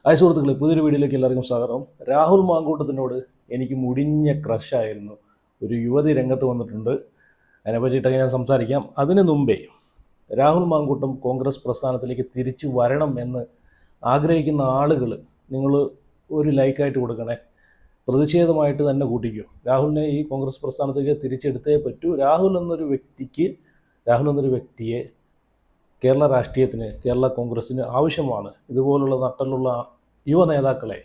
Hi സുഹൃത്തുക്കളെ, പുതിയൊരു വീഡിയോയിലേക്ക് എല്ലാവർക്കും സ്വാഗതം. രാഹുൽ മാങ്കൂട്ടത്തിനോട് എനിക്ക് മുടിഞ്ഞ ക്രഷായിരുന്നു. ഒരു യുവതി രംഗത്ത് വന്നിട്ടുണ്ട്. അതിനെ പറ്റിയിട്ടൊക്കെ ഞാൻ സംസാരിക്കാം. അതിനു മുമ്പേ രാഹുൽ മാങ്കൂട്ടം കോൺഗ്രസ് പ്രസ്ഥാനത്തിലേക്ക് തിരിച്ചു വരണം എന്ന് ആഗ്രഹിക്കുന്ന ആളുകൾ നിങ്ങൾ ഒരു ലൈക്കായിട്ട് കൊടുക്കണേ. പ്രതിഷേധമായിട്ട് തന്നെ കൂട്ടിക്കോ. രാഹുലിനെ ഈ കോൺഗ്രസ് പ്രസ്ഥാനത്തേക്ക് തിരിച്ചെടുത്തേ പറ്റൂ. രാഹുൽ എന്നൊരു വ്യക്തിയെ കേരള രാഷ്ട്രീയത്തിന്, കേരള കോൺഗ്രസ്സിന് ആവശ്യമാണ്. ഇതുപോലുള്ള നട്ടലുള്ള യുവ നേതാക്കളെ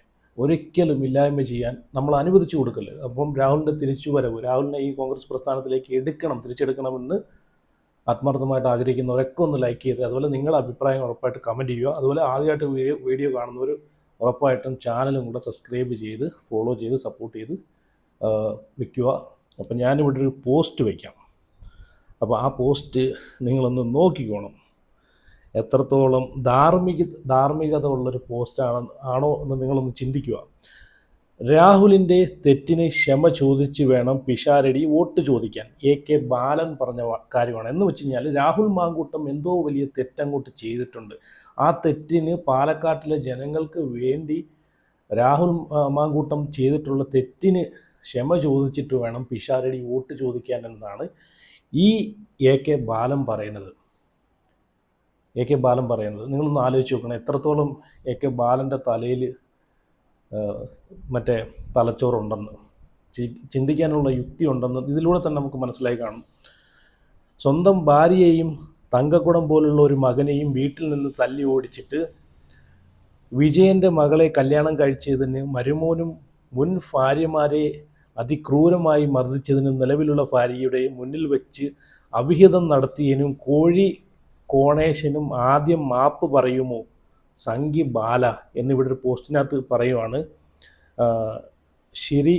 ഒരിക്കലും ഇല്ലായ്മ ചെയ്യാൻ നമ്മൾ അനുവദിച്ചു കൊടുക്കല്. അപ്പം രാഹുലിൻ്റെ തിരിച്ചുവരവ്, രാഹുലിനെ ഈ കോൺഗ്രസ് പ്രസ്ഥാനത്തിലേക്ക് തിരിച്ചെടുക്കണമെന്ന് ആത്മാർത്ഥമായിട്ട് ആഗ്രഹിക്കുന്നവരൊക്കെ ഒന്ന് ലൈക്ക് ചെയ്ത്, അതുപോലെ നിങ്ങളുടെ അഭിപ്രായം ഉറപ്പായിട്ട് കമൻറ്റ് ചെയ്യുക. അതുപോലെ ആദ്യമായിട്ട് വീഡിയോ കാണുന്നവർ ഉറപ്പായിട്ടും ചാനലും കൂടെ സബ്സ്ക്രൈബ് ചെയ്ത് ഫോളോ ചെയ്ത് സപ്പോർട്ട് ചെയ്ത് വയ്ക്കുക. അപ്പം ഞാനിവിടെ ഒരു പോസ്റ്റ് വയ്ക്കാം. അപ്പോൾ ആ പോസ്റ്റ് നിങ്ങളൊന്ന് നോക്കിക്കോണം. എത്രത്തോളം ധാർമ്മികത ഉള്ളൊരു ആണോ എന്ന് നിങ്ങളൊന്ന് ചിന്തിക്കുക. രാഹുലിൻ്റെ തെറ്റിന് ക്ഷമ ചോദിച്ച് വേണം പിഷാരടി വോട്ട് ചോദിക്കാൻ. കെ ബാലൻ പറഞ്ഞ കാര്യമാണ്. എന്ന് വെച്ച് കഴിഞ്ഞാൽ രാഹുൽ മാങ്കൂട്ടം എന്തോ വലിയ തെറ്റങ്ങോട്ട് ചെയ്തിട്ടുണ്ട്. ആ തെറ്റിന് പാലക്കാട്ടിലെ ജനങ്ങൾക്ക് വേണ്ടി രാഹുൽ മാങ്കൂട്ടം ചെയ്തിട്ടുള്ള തെറ്റിന് ക്ഷമ ചോദിച്ചിട്ട് വേണം പിഷാരടി വോട്ട് ചോദിക്കാൻ എന്നാണ് ഈ കെ ബാലൻ പറയുന്നത്. നിങ്ങളൊന്ന് ആലോചിച്ച് നോക്കണം, എത്രത്തോളം കെ ബാലൻ്റെ തലയിൽ മറ്റേ തലച്ചോറുണ്ടെന്ന്, ചിന്തിക്കാനുള്ള യുക്തി ഉണ്ടെന്ന് ഇതിലൂടെ തന്നെ നമുക്ക് മനസ്സിലായി കാണും. സ്വന്തം ഭാര്യയെയും തങ്കക്കുടം പോലുള്ള ഒരു മകനെയും വീട്ടിൽ നിന്ന് തല്ലി ഓടിച്ചിട്ട് വിജയൻ്റെ മകളെ കല്യാണം കഴിച്ചതിന് മരുമോനും മുൻ ഭാര്യമാരെ അതിക്രൂരമായി മർദ്ദിച്ചതിനും നിലവിലുള്ള ഭാര്യയുടെ മുന്നിൽ വെച്ച് അവിഹിതം നടത്തിയതിനും കോണേശനും ആദ്യം മാപ്പ് പറയുമോ സംഗി ബാല എന്നിവിടെ ഒരു പോസ്റ്റിനകത്ത് പറയുവാണ്. ഷിരി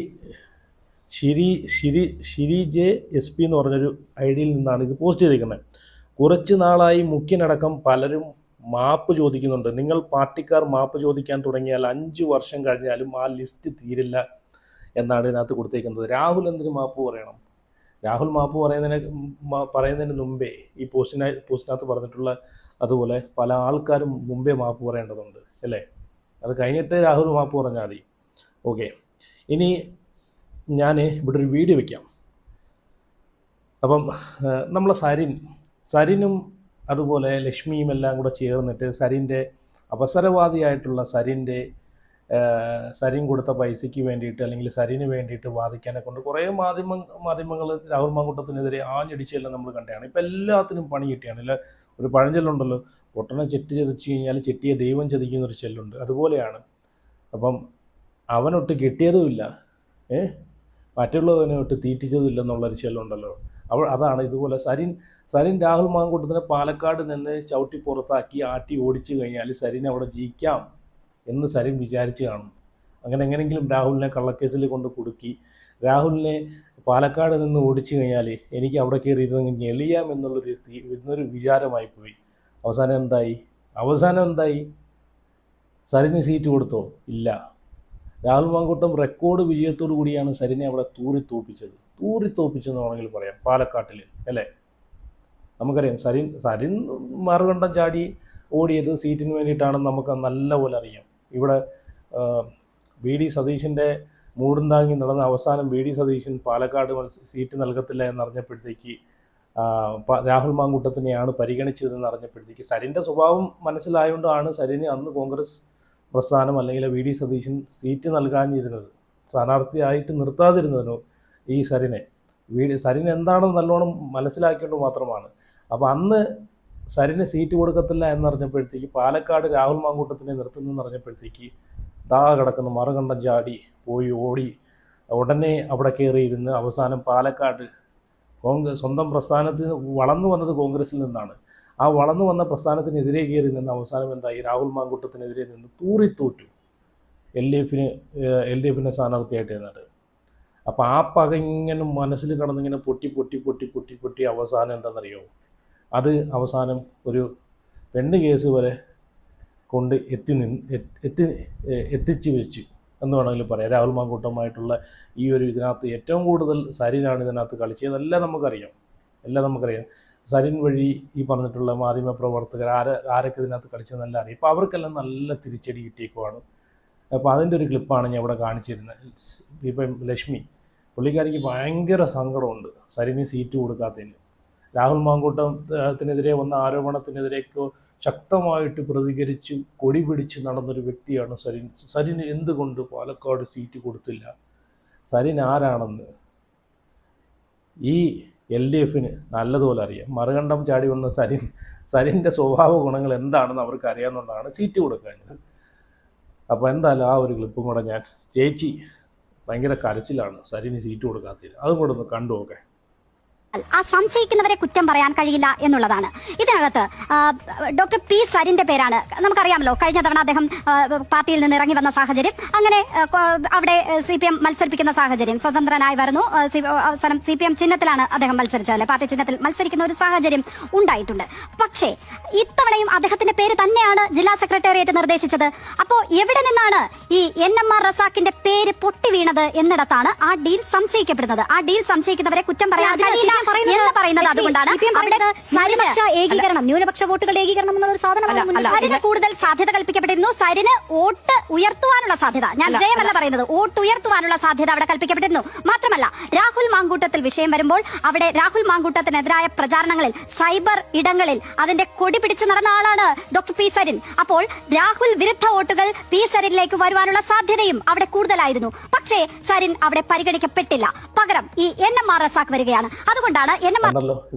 ജെ SP എന്ന് പറഞ്ഞൊരു ഐഡിയിൽ നിന്നാണ് ഇത് പോസ്റ്റ് ചെയ്തിരിക്കുന്നത്. കുറച്ച് നാളായി മുഖ്യനടക്കം പലരും മാപ്പ് ചോദിക്കുന്നുണ്ട്. നിങ്ങൾ പാർട്ടിക്കാർ മാപ്പ് ചോദിക്കാൻ തുടങ്ങിയാൽ 5 വർഷം കഴിഞ്ഞാലും ആ ലിസ്റ്റ് തീരില്ല എന്നാണ് ഇതിനകത്ത് കൊടുത്തേക്കുന്നത്. രാഹുൽ എന്തിന് മാപ്പ് പറയണം? രാഹുൽ മാപ്പ് പറയുന്നതിന് മുമ്പേ ഈ പോസ്റ്റിനകത്ത് പറഞ്ഞിട്ടുള്ള അതുപോലെ പല ആൾക്കാരും മുമ്പേ മാപ്പ് പറയേണ്ടതുണ്ട് അല്ലേ? അത് കഴിഞ്ഞിട്ട് രാഹുൽ മാപ്പ് പറഞ്ഞാൽ മതി. ഓക്കെ, ഇനി ഞാൻ ഇവിടെ ഒരു വീഡിയോ വയ്ക്കാം. അപ്പം നമ്മളെ സരിനും അതുപോലെ ലക്ഷ്മിയും എല്ലാം കൂടെ ചേർന്നിട്ട് അവസരവാദിയായിട്ടുള്ള സരിൻ കൊടുത്ത പൈസയ്ക്ക് വേണ്ടിയിട്ട് അല്ലെങ്കിൽ സരിന് വേണ്ടിയിട്ട് വാദിക്കാനെ കൊണ്ട് കുറേ മാധ്യമങ്ങൾ രാഹുൽ മാങ്കൂട്ടത്തിനെതിരെ ആഞ്ഞടിച്ചെല്ലാം നമ്മൾ കണ്ടതാണ്. ഇപ്പം എല്ലാത്തിനും പണി കിട്ടിയാണ്. ഇല്ല, ഒരു പഴഞ്ചൊല്ലുണ്ടല്ലോ, പൊട്ടനെ ചെറ്റ് ചതിച്ച് കഴിഞ്ഞാൽ ചെട്ടിയെ ദൈവം ചതിക്കുന്നൊരു ചെല്ലുണ്ട്. അതുപോലെയാണ്. അപ്പം അവനൊട്ട് കിട്ടിയതുമില്ല, മറ്റുള്ളവനൊട്ട് തീറ്റിച്ചതുമില്ലെന്നുള്ളൊരു ചെല്ലുണ്ടല്ലോ. അതാണ് ഇതുപോലെ സരിൻ രാഹുൽ മാങ്കൂട്ടത്തിനെ പാലക്കാട് നിന്ന് ചവിട്ടി പുറത്താക്കി ആട്ടി ഓടിച്ചു കഴിഞ്ഞാൽ സരിൻ അവിടെ ജയിക്കാം എന്ന് സരിൻ വിചാരിച്ച് കാണും. അങ്ങനെ എങ്ങനെയെങ്കിലും രാഹുലിനെ കള്ളക്കേസിൽ കൊണ്ട് കുടുക്കി രാഹുലിനെ പാലക്കാട് നിന്ന് ഓടിച്ചു കഴിഞ്ഞാൽ എനിക്ക് അവിടെ കയറി ഇരുന്ന് ഞെളിയാം എന്നൊരു വിചാരമായി പോയി. അവസാനം എന്തായി? സരിന് സീറ്റ് കൊടുത്തോ? ഇല്ല. രാഹുൽ മാങ്കൂട്ടം റെക്കോർഡ് വിജയത്തോടു കൂടിയാണ് സരിനെ അവിടെ തൂറിത്തോപ്പിച്ചെന്ന് വേണമെങ്കിൽ പറയാം, പാലക്കാട്ടിൽ അല്ലേ? നമുക്കറിയാം സരിൻ മറുകണ്ഠം ചാടി ഓടിയത് സീറ്റിന് വേണ്ടിയിട്ടാണെന്ന് നമുക്ക് നല്ലപോലെ അറിയാം. ഇവിടെ VD സതീശൻ്റെ മൂടും താങ്ങി നടന്ന അവസാനം VD സതീശൻ പാലക്കാട് സീറ്റ് നൽകത്തില്ല എന്നറിഞ്ഞപ്പോഴത്തേക്ക് രാഹുൽ മാങ്കൂട്ടത്തിനെയാണ് പരിഗണിച്ചതെന്ന് അറിഞ്ഞപ്പോഴത്തേക്ക് സരിൻ്റെ സ്വഭാവം മനസ്സിലായതുകൊണ്ടാണ് സരിന് അന്ന് കോൺഗ്രസ് പ്രസ്ഥാനം അല്ലെങ്കിൽ VD സതീശൻ സീറ്റ് നൽകാനിരുന്നത്, സ്ഥാനാർത്ഥിയായിട്ട് നിർത്താതിരുന്നതിനോ ഈ സരിൻ എന്താണെന്ന് നല്ലോണം മനസ്സിലാക്കിയത് മാത്രമാണ്. അപ്പോൾ അന്ന് സരിന് സീറ്റ് കൊടുക്കത്തില്ല എന്നറിഞ്ഞപ്പോഴത്തേക്ക് പാലക്കാട് രാഹുൽ മാങ്കൂട്ടത്തിനെ നിർത്തുന്നെന്ന് അറിഞ്ഞപ്പോഴത്തേക്ക് കിടക്കുന്ന മറുകണ്ഠം ചാടി ഓടി ഉടനെ അവിടെ കയറിയിരുന്ന് അവസാനം പാലക്കാട് സ്വന്തം പ്രസ്ഥാനത്തിന് വളർന്നു വന്നത് കോൺഗ്രസിൽ നിന്നാണ്. ആ വളർന്നു വന്ന പ്രസ്ഥാനത്തിനെതിരെ കയറി നിന്ന് അവസാനം എന്തായി? രാഹുൽ മാങ്കൂട്ടത്തിനെതിരെ നിന്ന് തോറ്റു LDFിനെ സ്ഥാനാർത്ഥിയായിട്ട് ഇരുന്നത്. അപ്പോൾ ആ പക ഇങ്ങനെ മനസ്സിൽ കിടന്നിങ്ങനെ പൊട്ടി അവസാനം എന്താണെന്നറിയോ? അത് അവസാനം ഒരു പെണ്ണ് കേസ് വരെ കൊണ്ട് എത്തിച്ചു വെച്ചു എന്ന് വേണമെങ്കിൽ പറയാം. രാഹുൽ മാങ്കൂട്ടമായിട്ടുള്ള ഈ ഒരു ഇതിനകത്ത് ഏറ്റവും കൂടുതൽ സരിനാണ് ഇതിനകത്ത് കളിച്ചത്. എല്ലാം നമുക്കറിയാം. സരിൻ വഴി ഈ പറഞ്ഞിട്ടുള്ള മാധ്യമപ്രവർത്തകർ ആരൊക്കെ ഇതിനകത്ത് കളിച്ചതെന്നല്ല അറിയാം. ഇപ്പോൾ അവർക്കെല്ലാം നല്ല തിരിച്ചടി കിട്ടിയേക്കുവാണ്. അപ്പോൾ അതിൻ്റെ ഒരു ക്ലിപ്പാണ് ഞാൻ ഇവിടെ കാണിച്ചിരുന്നത്. ഇപ്പം ലക്ഷ്മി പുള്ളിക്കാരിക്ക് ഭയങ്കര സങ്കടമുണ്ട് സരിന് സീറ്റ് കൊടുക്കാത്തതിന്. രാഹുൽ മാങ്കൂട്ടത്തിനെതിരെ വന്ന ആരോപണത്തിനെതിരെയൊക്കെ ശക്തമായിട്ട് പ്രതികരിച്ച് കൊടി പിടിച്ച് നടന്നൊരു വ്യക്തിയാണ് സരിൻ. സരിന് എന്തുകൊണ്ട് പാലക്കാട് സീറ്റ് കൊടുത്തില്ല? സരിൻ ആരാണെന്ന് ഈ LDFന് നല്ലതുപോലെ അറിയാം. മറുകണ്ഠം ചാടി വന്ന സരിൻ്റെ സ്വഭാവ ഗുണങ്ങൾ എന്താണെന്ന് അവർക്ക് അറിയാവുന്നതുകൊണ്ടാണ് സീറ്റ് കൊടുക്കാഞ്ഞത്. അപ്പോൾ എന്തായാലും ആ ഒരു ക്ലിപ്പും കൂടെ ചേച്ചി ഭയങ്കര കരച്ചിലാണ് സരിന് സീറ്റ് കൊടുക്കാത്തതിൽ, അതും കൂടെ ഒന്ന് കണ്ടു നോക്കെ. ആ സംശയിക്കുന്നവരെ കുറ്റം പറയാൻ കഴിയില്ല എന്നുള്ളതാണ്. ഇതിനകത്ത് ഡോക്ടർ പി സരിന്റെ പേരാണ് നമുക്കറിയാമല്ലോ. കഴിഞ്ഞ തവണ അദ്ദേഹം പാർട്ടിയിൽ നിന്ന് ഇറങ്ങി വന്ന സാഹചര്യം, അങ്ങനെ അവിടെ CPM മത്സരിപ്പിക്കുന്ന സാഹചര്യം, സ്വതന്ത്രനായി വരുന്നു. അവസാനം CPM ചിഹ്നത്തിലാണ് അദ്ദേഹം മത്സരിച്ചത്, പാർട്ടി ചിഹ്നത്തിൽ മത്സരിക്കുന്ന ഒരു സാഹചര്യം ഉണ്ടായിട്ടുണ്ട്. പക്ഷേ ഇത്തവണയും അദ്ദേഹത്തിന്റെ പേര് തന്നെയാണ് ജില്ലാ സെക്രട്ടേറിയറ്റ് നിർദ്ദേശിച്ചത്. അപ്പോൾ എവിടെ നിന്നാണ് ഈ NMR റസാഖിന്റെ പേര് പൊട്ടി വീണത് എന്നിടത്താണ് ആ ഡീൽ സംശയിക്കപ്പെടുന്നത്. ആ ഡീൽ സംശയിക്കുന്നവരെ കുറ്റം പറയാൻ കഴിയില്ല എന്ന് പറയുന്നത് അതുകൊണ്ടാണ്. ന്യൂനപക്ഷ വോട്ടുകളുടെ ഏകീകരണം എന്നുള്ള ഒരു സാധനം സരിന് കൂടുതൽ സാധ്യത കൽപ്പിക്കപ്പെട്ടിരുന്നു. സരിന് വോട്ട് ഉയർത്തുവാനുള്ള സാധ്യത, ഞാൻ ജയമല്ല പറയുന്നത്, വോട്ട് ഉയർത്തുവാനുള്ള സാധ്യത അവിടെ കൽപ്പിക്കപ്പെട്ടിരുന്നു. മാത്രമല്ല രാഹുൽ മാങ്കൂട്ടത്തിൽ വിഷയം വരുമ്പോൾ അവിടെ രാഹുൽ മാങ്കൂട്ടത്തിനെതിരായ പ്രചാരണങ്ങളിൽ സൈബർ ഇടങ്ങളിൽ അതിന്റെ കൊടി പിടിച്ചു നടന്ന ആളാണ് ഡോക്ടർ പി സരിൻ. അപ്പോൾ രാഹുൽ വിരുദ്ധ വോട്ടുകൾ പി സരിനിലേക്ക് വരുവാനുള്ള സാധ്യതയും അവിടെ കൂടുതലായിരുന്നു. പക്ഷേ സരിൻ അവിടെ പരിഗണിക്കപ്പെട്ടില്ല. പകരം ഈ NMR റസാഖ് വരികയാണ്. അതുകൊണ്ടാണ്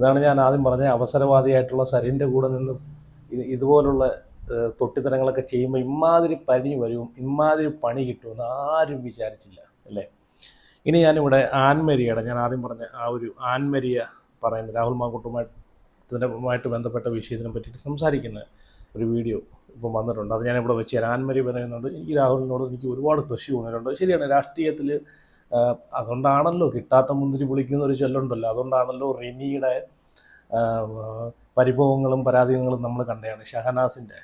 ഇതാണ് ഞാൻ ആദ്യം പറഞ്ഞ അവസരവാദിയായിട്ടുള്ള സരിന്റെ കൂടെ നിന്നും ഇതുപോലുള്ള തൊട്ടിത്തരങ്ങളൊക്കെ ചെയ്യുമ്പോൾ ഇമാതിരി പനി വരും, ഇമാതിരി പണി കിട്ടുമെന്ന് ആരും വിചാരിച്ചില്ല അല്ലേ. ഇനി ഞാനിവിടെ ആൻമരിയയുടെ, ഞാൻ ആദ്യം പറഞ്ഞ ആ ഒരു ആൻമരിയ പറയുന്ന രാഹുൽ മാങ്കൂട്ടുമായിട്ട് ബന്ധപ്പെട്ട വിഷയത്തിനെ പറ്റിയിട്ട് സംസാരിക്കുന്ന ഒരു വീഡിയോ ഇപ്പം വന്നിട്ടുണ്ട്. അത് ഞാനിവിടെ വെച്ച് തരാം. ആൻമരി പറയുന്നുണ്ട്, എനിക്ക് രാഹുലിനോട് എനിക്ക് ഒരുപാട് കൃഷി തോന്നിയിട്ടുണ്ട്. ശരിയാണ്, രാഷ്ട്രീയത്തിൽ അതുകൊണ്ടാണല്ലോ കിട്ടാത്ത മുന്തിരി പൊളിക്കുന്ന ഒരു ചൊല്ലുണ്ടല്ലോ. അതുകൊണ്ടാണല്ലോ റിനിയുടെ പരിഭവങ്ങളും പരാതികളും നമ്മൾ കണ്ടതാണ്. ഷഹനാസിൻ്റെ,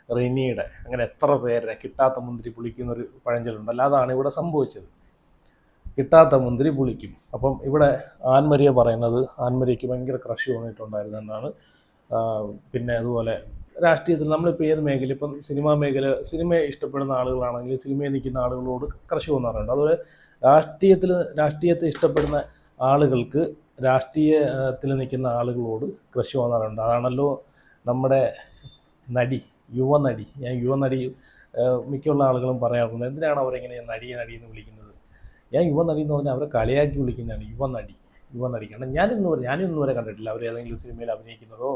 റിനിയുടെ, അങ്ങനെ എത്ര പേരെ കിട്ടാത്ത മുന്തിരി പുളിക്കുന്നൊരു പഴഞ്ചൊല്ലുണ്ടല്ലോ. അതാണ് ഇവിടെ സംഭവിച്ചത്. കിട്ടാത്ത മുന്തിരി പുളിക്കും. അപ്പം ഇവിടെ ആൻമരിയ പറയുന്നത് ആൻമരിയയ്ക്ക് ഭയങ്കര ക്രഷ് തോന്നിയിട്ടുണ്ടായിരുന്നു എന്നാണ്. പിന്നെ അതുപോലെ രാഷ്ട്രീയത്തിൽ നമ്മളിപ്പോൾ ഏത് മേഖല, ഇപ്പം സിനിമാ മേഖല, സിനിമയെ ഇഷ്ടപ്പെടുന്ന ആളുകളാണെങ്കിൽ സിനിമയിൽ നിൽക്കുന്ന ആളുകളോട് ക്രഷ് തോന്നാറുണ്ട്. അതുപോലെ രാഷ്ട്രീയത്തെ ഇഷ്ടപ്പെടുന്ന ആളുകൾക്ക് രാഷ്ട്രീയത്തിൽ നിൽക്കുന്ന ആളുകളോട് ക്രഷ് തോന്നാറുണ്ട്. അതാണല്ലോ നമ്മുടെ നടി, യുവനടി. ഞാൻ യുവനടി മിക്കുള്ള ആളുകളും പറയാറുണ്ട്, എന്തിനാണ് അവരെങ്ങനെ നടിയെ എന്ന് വിളിക്കുന്നത്? ഞാൻ യുവനടി എന്ന് പറഞ്ഞാൽ അവരെ കളിയാക്കി വിളിക്കുന്നതാണ് യുവനടി. കാരണം ഞാനിന്ന് വരെ കണ്ടിട്ടില്ല അവർ ഏതെങ്കിലും സിനിമയിൽ അഭിനയിക്കുന്നതോ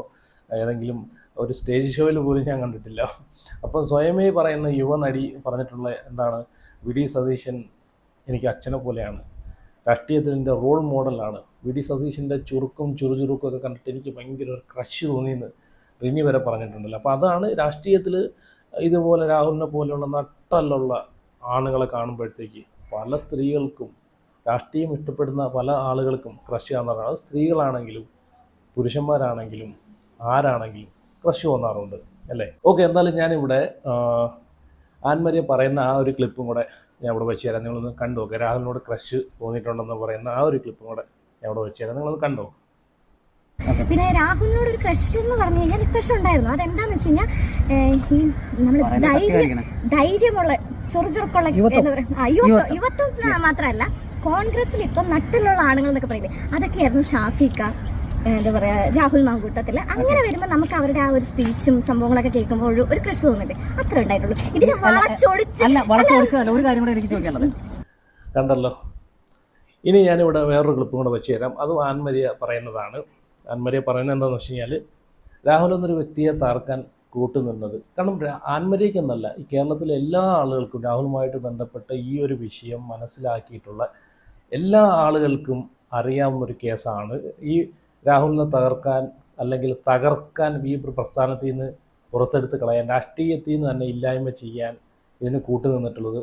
ഏതെങ്കിലും ഒരു സ്റ്റേജ് ഷോയിൽ പോലും ഞാൻ കണ്ടിട്ടില്ല. അപ്പം സ്വയമേ പറയുന്ന യുവനടി പറഞ്ഞിട്ടുള്ള എന്താണ്, വി.ഡി. സതീശൻ എനിക്ക് അച്ഛനെ പോലെയാണ്, രാഷ്ട്രീയത്തിൻ്റെ റോൾ മോഡലാണ്. വി.ഡി. സതീശൻ്റെ ചുറുചുറുക്കും ഒക്കെ കണ്ടിട്ട് എനിക്ക് ഭയങ്കര ഒരു ക്രഷ് തോന്നിയെന്ന് റിനി വരെ പറഞ്ഞിട്ടുണ്ടല്ലോ. അപ്പോൾ അതാണ് രാഷ്ട്രീയത്തിൽ ഇതുപോലെ രാഹുലിനെ പോലെയുള്ള നട്ടലുള്ള ആണുങ്ങളെ കാണുമ്പോഴത്തേക്ക് പല സ്ത്രീകൾക്കും, രാഷ്ട്രീയം ഇഷ്ടപ്പെടുന്ന പല ആളുകൾക്കും ക്രഷ് കാണാറാണ്. അത് സ്ത്രീകളാണെങ്കിലും പുരുഷന്മാരാണെങ്കിലും ആരാണെങ്കിലും ക്രഷ് തോന്നാറുണ്ട് അല്ലേ. ഓക്കെ, എന്തായാലും ഞാനിവിടെ ആൻമരിയ പറയുന്ന ആ ഒരു ക്ലിപ്പും കൂടെ ഞാൻ ഇവിടെ വെച്ച് തരാം. നിങ്ങളൊന്ന് കണ്ടു നോക്കുക. രാഹുലിനോട് ക്രഷ് തോന്നിയിട്ടുണ്ടെന്ന് പറയുന്ന ആ ഒരു ക്ലിപ്പും കൂടെ ഞാൻ ഇവിടെ വെച്ച് തരാം. നിങ്ങളൊന്ന് കണ്ടോ. പിന്നെ രാഹുലിനോട് ഒരു ക്രഷ് എന്ന് പറഞ്ഞു കഴിഞ്ഞാൽ ക്രഷ് ഉണ്ടായിരുന്നു. അതെന്താന്ന് വെച്ച് കഴിഞ്ഞാൽ ഈ നമ്മൾ ധൈര്യമുള്ള ചുറുചുറുക്കുള്ള എന്താ പറയുക, യുവത്വം മാത്രമല്ല, കോൺഗ്രസിൽ ഇപ്പം നട്ടിലുള്ള ആണുങ്ങൾ എന്നൊക്കെ പറയില്ലേ, അതൊക്കെയായിരുന്നു ഷാഫിക്ക, എന്താ പറയാ, രാഹുൽ മാങ്കൂട്ടത്തില്. അങ്ങനെ വരുമ്പോൾ നമുക്ക് അവരുടെ ആ ഒരു സ്പീച്ചും സംഭവങ്ങളൊക്കെ കേൾക്കുമ്പോൾ ഒരു ക്രഷ് തോന്നില്ലേ, അത്ര ഉണ്ടായിട്ടുള്ളൂ. ഇതിന് ഒരു കാര്യം കൂടെ എനിക്ക് ചോദിക്കാനുള്ളത്, കണ്ടല്ലോ. ഇനി ഞാനിവിടെ വേറൊരു ക്ലിപ്പും കൂടെ വെച്ച് തരാം. അതും ആൻമരിയ പറയുന്നതാണ്. ആൻമരിയ പറയുന്നത് എന്താണെന്ന് വെച്ച് കഴിഞ്ഞാൽ, രാഹുൽ എന്നൊരു വ്യക്തിയെ താർക്കാൻ കൂട്ടുനിന്നത്, കാരണം ആൻമരിയക്കെന്നല്ല, ഈ കേരളത്തിലെ എല്ലാ ആളുകൾക്കും രാഹുലുമായിട്ട് ബന്ധപ്പെട്ട ഈ ഒരു വിഷയം മനസ്സിലാക്കിയിട്ടുള്ള എല്ലാ ആളുകൾക്കും അറിയാവുന്നൊരു കേസാണ്. ഈ രാഹുലിനെ തകർക്കാൻ അല്ലെങ്കിൽ തകർക്കാൻ ഈ പ്രസ്ഥാനത്തിൽ നിന്ന് പുറത്തെടുത്ത് കളയാൻ, രാഷ്ട്രീയത്തിൽ നിന്ന് തന്നെ ഇല്ലായ്മ ചെയ്യാൻ ഇതിന് കൂട്ടുനിന്നിട്ടുള്ളത്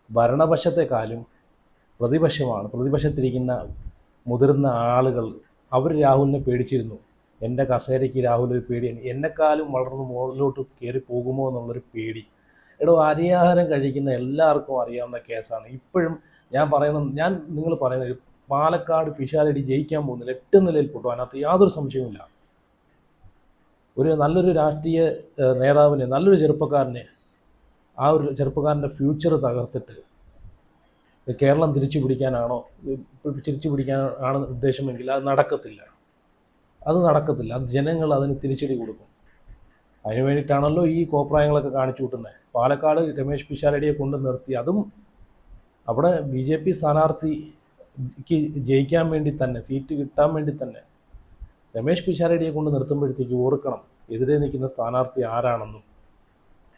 ഭരണപക്ഷത്തെക്കാളും പ്രതിപക്ഷമാണ്. പ്രതിപക്ഷത്തിരിക്കുന്ന മുതിർന്ന ആളുകൾ അവർ രാഹുലിനെ പേടിച്ചിരുന്നു. എൻ്റെ കസേരയ്ക്ക് രാഹുൽ ഒരു പേടിയാണ്, എന്നെക്കാളും വളർന്ന് മുകളിലോട്ട് കയറി പോകുമോ എന്നുള്ളൊരു പേടി. അരിയാഹാരം കഴിക്കുന്ന എല്ലാവർക്കും അറിയാവുന്ന കേസാണ്. ഇപ്പോഴും നിങ്ങൾ പറയുന്നത് പാലക്കാട് പിഷാരടി ജയിക്കാൻ പോകുന്നില്ല, 8 നിലയിൽ പൊട്ടും, അതിനകത്ത് യാതൊരു സംശയവുമില്ല. ഒരു നല്ലൊരു രാഷ്ട്രീയ നേതാവിനെ, നല്ലൊരു ചെറുപ്പക്കാരനെ, ആ ഒരു ചെറുപ്പക്കാരൻ്റെ ഫ്യൂച്ചർ തകർത്തിട്ട് കേരളം തിരിച്ചു പിടിക്കാനാണോ, തിരിച്ചു പിടിക്കാനാണ് ഉദ്ദേശമെങ്കിൽ അത് നടക്കത്തില്ല. അത് ജനങ്ങൾ അതിന് തിരിച്ചടി കൊടുക്കും. അതിന് വേണ്ടിയിട്ടാണല്ലോ ഈ കോപ്രായങ്ങളൊക്കെ കാണിച്ചു കൂട്ടുന്നത്. പാലക്കാട് രമേശ് പിഷാരടിയെ കൊണ്ട് നിർത്തി, അതും അവിടെ BJP സ്ഥാനാർത്ഥിക്ക് ജയിക്കാൻ വേണ്ടി തന്നെ, സീറ്റ് കിട്ടാൻ വേണ്ടി തന്നെ രമേശ് പിഷാരടിയെ കൊണ്ട് നിർത്തുമ്പോഴത്തേക്ക് ഓർക്കണം എതിരെ നിൽക്കുന്ന സ്ഥാനാർത്ഥി ആരാണെന്നും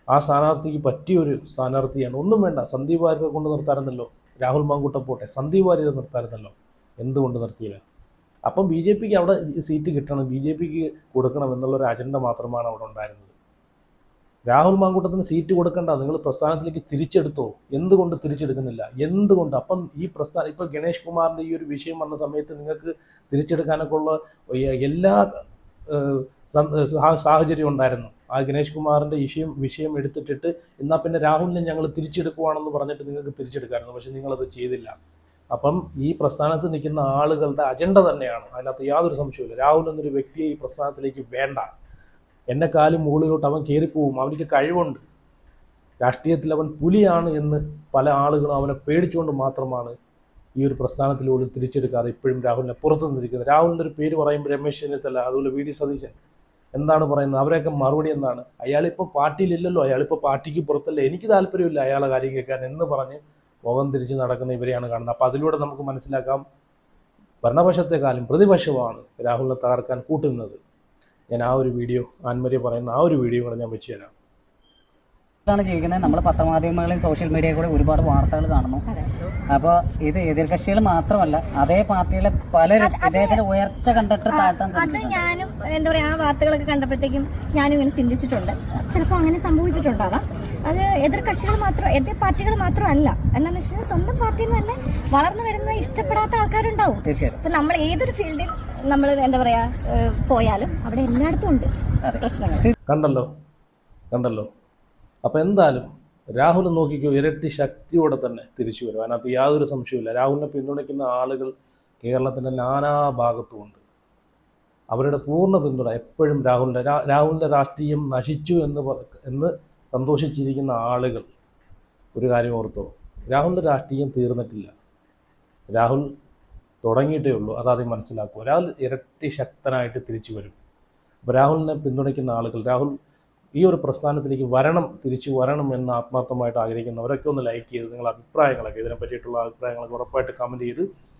ആ സ്ഥാനാർത്ഥിക്ക് പറ്റിയൊരു സ്ഥാനാർത്ഥിയാണ്. ഒന്നും വേണ്ട, സന്ദീപ് വാര്യരെ കൊണ്ട് നിർത്താറുണ്ടല്ലോ, രാഹുൽ മാങ്കൂട്ടം പോട്ടെ, സന്ദീപ് വാര്യരെ നിർത്താറുണ്ടല്ലോ, എന്തുകൊണ്ട് നിർത്തിയില്ല? അപ്പം BJPക്ക് അവിടെ സീറ്റ് കിട്ടണം, BJPക്ക് കൊടുക്കണം എന്നുള്ളൊരു അജണ്ട മാത്രമാണ് അവിടെ ഉണ്ടായിരുന്നത്. രാഹുൽ മാങ്കൂട്ടത്തിന് സീറ്റ് കൊടുക്കണ്ട, നിങ്ങൾ പ്രസ്ഥാനത്തിലേക്ക് തിരിച്ചെടുത്തോ. എന്തുകൊണ്ട് തിരിച്ചെടുക്കുന്നില്ല? എന്തുകൊണ്ട്? അപ്പം ഈ പ്രസ്ഥാനം, ഇപ്പോൾ ഗണേഷ് കുമാറിൻ്റെ ഈ ഒരു വിഷയം വന്ന സമയത്ത് നിങ്ങൾക്ക് തിരിച്ചെടുക്കാനൊക്കെ ഉള്ള എല്ലാ സാഹചര്യം ഉണ്ടായിരുന്നു. ആ ഗണേഷ് കുമാറിൻ്റെ വിഷയം എടുത്തിട്ടിട്ട് എന്നാൽ പിന്നെ രാഹുലിനെ ഞങ്ങൾ തിരിച്ചെടുക്കുവാണെന്ന് പറഞ്ഞിട്ട് നിങ്ങൾക്ക് തിരിച്ചെടുക്കാമായിരുന്നു. പക്ഷെ നിങ്ങളത് ചെയ്തില്ല. അപ്പം ഈ പ്രസ്ഥാനത്ത് നിൽക്കുന്ന ആളുകളുടെ അജണ്ട തന്നെയാണ്, അതിനകത്ത് യാതൊരു സംശയവുമില്ല. രാഹുൽ എന്നൊരു വ്യക്തിയെ ഈ പ്രസ്ഥാനത്തിലേക്ക് വേണ്ട. എന്നെക്കാളും മുകളിലോട്ട് അവൻ കയറിപ്പോവും, അവനിക്ക് കഴിവുണ്ട്, രാഷ്ട്രീയത്തിൽ അവൻ പുലിയാണ് എന്ന് പല ആളുകളും അവനെ പേടിച്ചുകൊണ്ട് മാത്രമാണ് ഈ ഒരു പ്രസ്ഥാനത്തിലൂടെ തിരിച്ചെടുക്കാതെ ഇപ്പോഴും രാഹുലിനെ പുറത്തു നിന്നിരിക്കുന്നത്. രാഹുലിൻ്റെ ഒരു പേര് പറയുമ്പോൾ രമേശ് ചെന്നിത്തല, അതുപോലെ VD സതീശൻ എന്താണ് പറയുന്നത്? അവരെയൊക്കെ മറുപടി എന്താണ്? അയാളിപ്പോൾ പാർട്ടിയിലില്ലല്ലോ, അയാളിപ്പോൾ പാർട്ടിക്ക് പുറത്തല്ലേ, എനിക്ക് താല്പര്യമില്ല അയാളെ കാര്യം കേൾക്കാൻ എന്ന് പറഞ്ഞ് മുഖം തിരിച്ച് നടക്കുന്ന ഇവരെയാണ് കാണുന്നത്. അപ്പോൾ അതിലൂടെ നമുക്ക് മനസ്സിലാക്കാം ഭരണപക്ഷത്തെക്കാളും പ്രതിപക്ഷമാണ് രാഹുലിനെ തകർക്കാൻ കൂട്ടുന്നത്. ഞാൻ ആ ഒരു വീഡിയോ, ആൻമരിയ പറയുന്ന ആ ഒരു വീഡിയോ കൂടെ ഞാൻ വെച്ച് തരാം. ാണ് ജീവിക്കുന്നത്. നമ്മൾ പത്രമാധ്യമങ്ങളിലും സോഷ്യൽ മീഡിയയിൽ കൂടെ ഒരുപാട് വാർത്തകൾ കാണുന്നു. അപ്പോൾ ഇത് എതിർകക്ഷികൾ മാത്രമല്ല, അതേ പാർട്ടിയിലെ പലരും ഇദ്ദേഹത്തിന്റെ ഉയർച്ച കണ്ടിട്ട് താഴ്ത്താൻ അത് ശ്രമിച്ചിട്ടുണ്ട്. ഞാനും എന്താ പറയാ, ആ വാർത്തകളൊക്കെ കണ്ടപ്പോഴത്തേക്കും ഞാനും ഇങ്ങനെ ചിന്തിച്ചിട്ടുണ്ട്. ചിലപ്പോൾ അങ്ങനെ സംഭവിച്ചിട്ടുണ്ടാവാം. അത് എതിർ പാർട്ടികൾ മാത്രമല്ല, എന്താണെന്ന് വെച്ച് കഴിഞ്ഞാൽ സ്വന്തം പാർട്ടിയിൽ നിന്ന് തന്നെ വളർന്നു വരുന്ന ഇഷ്ടപ്പെടാത്ത ആൾക്കാരുണ്ടാവും. തീർച്ചയായും. ഇപ്പൊ നമ്മൾ ഏതൊരു ഫീൽഡിൽ നമ്മൾ എന്താ പറയാ പോയാലും അവിടെ എല്ലായിടത്തും ഉണ്ട് പ്രശ്നങ്ങൾ. കണ്ടല്ലോ. അപ്പോൾ എന്തായാലും രാഹുൽ നോക്കിക്കോ, ഇരട്ടി ശക്തിയോടെ തന്നെ തിരിച്ചു വരും. അതിനകത്ത് യാതൊരു സംശയവുമില്ല. രാഹുലിനെ പിന്തുണയ്ക്കുന്ന ആളുകൾ കേരളത്തിൻ്റെ നാനാ ഭാഗത്തുമുണ്ട്. അവരുടെ പൂർണ്ണ പിന്തുണ എപ്പോഴും രാഹുലിൻ്റെ രാഷ്ട്രീയം നശിച്ചു എന്ന് സന്തോഷിച്ചിരിക്കുന്ന ആളുകൾ ഒരു കാര്യം ഓർത്തോ, രാഹുലിൻ്റെ രാഷ്ട്രീയം തീർന്നിട്ടില്ല. രാഹുൽ തുടങ്ങിയിട്ടേ ഉള്ളൂ, അതാദ്യം മനസ്സിലാക്കുക. രാഹുൽ ഇരട്ടി ശക്തനായിട്ട് തിരിച്ചു വരും. അപ്പോൾ രാഹുലിനെ പിന്തുണയ്ക്കുന്ന ആളുകൾ, രാഹുൽ ഈ ഒരു പ്രസ്ഥാനത്തിലേക്ക് തിരിച്ചു വരണം എന്ന് ആത്മാർത്ഥമായിട്ട് ആഗ്രഹിക്കുന്നവരൊക്കെ ഒന്ന് ലൈക്ക് ചെയ്ത് നിങ്ങളുടെ അഭിപ്രായങ്ങളൊക്കെ, ഇതിനെ പറ്റിയിട്ടുള്ള അഭിപ്രായങ്ങളൊക്കെ ഉറപ്പായിട്ട് കമൻറ്റ് ചെയ്ത്